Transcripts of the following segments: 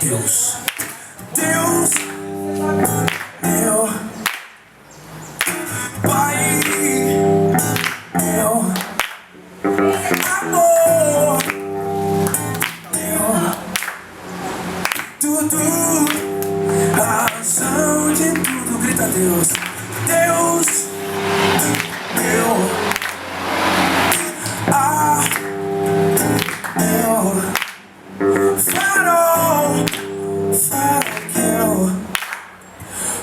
Deus, Deus, meu Pai, meu amor, meu tudo, razão de tudo. Grita Deus, Deus, meu meu farol, farol que eu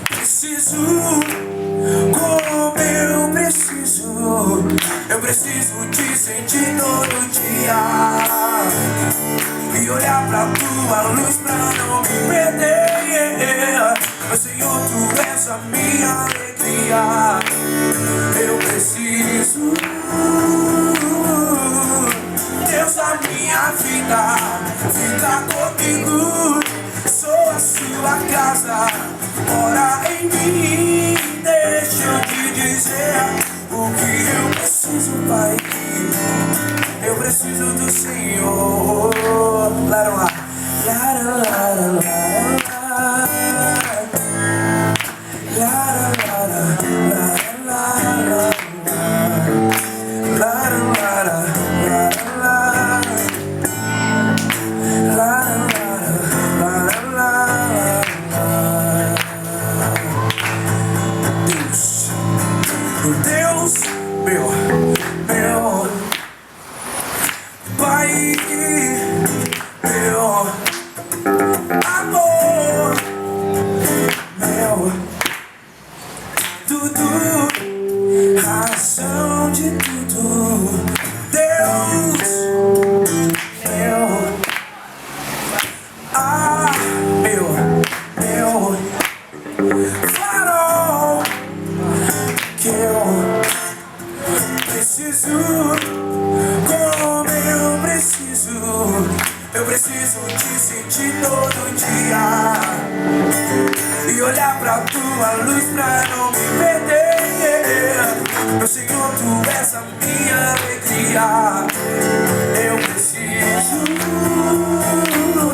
preciso, como eu preciso te sentir todo dia e olhar pra tua luz pra não me perder. Meu Senhor, tu és a minha alegria. Eu preciso, Deus da minha vida, fica comigo. Sou a sua casa, mora em mim. Deixa eu te dizer o que eu preciso, Pai. Eu preciso do Senhor. Lara lá, lara, lara, lara, lara, lara, lara, lara, lara, Deus, meu Pai, meu amor, meu tudo, razão de tudo. Deus, meu meu farol que eu preciso, como eu preciso te sentir todo dia e olhar pra tua luz pra não me perder. Meu Senhor, tu és a minha alegria. Eu preciso,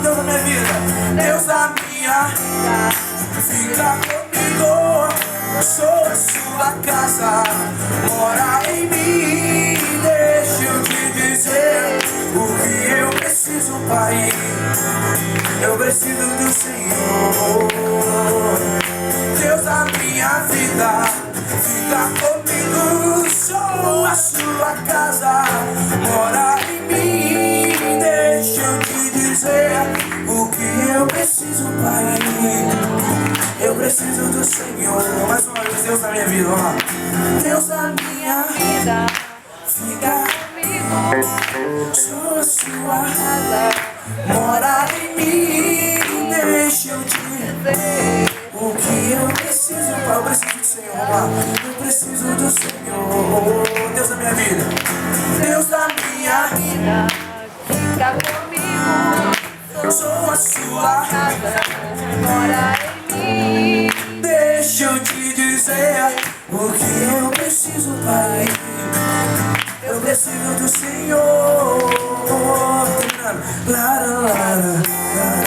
Deus da minha vida, Deus da minha vida, fica comigo. Sou a sua casa, mora em mim. Deixa eu te dizer o que eu preciso, Pai. Eu preciso do Senhor. Deus da minha vida, fica comigo. Sou a sua casa, mora em mim. Deixa eu te dizer o que eu preciso, Pai. Eu preciso do Senhor. Mais uma vez, Deus da minha vida, vamos lá. Deus da minha vida, fica comigo. Sou a sua casa, mora em mim. Deixa eu te dizer o que eu preciso, Pai. Eu preciso do Senhor, vamos lá. Eu preciso do Senhor. Deus da minha vida, Deus da minha vida, Fica comigo. sou a sua Casa, mora em mim. Deixa eu te dizer o que eu preciso, Pai. Eu preciso do Senhor. Terminando. Lara, lara, lara.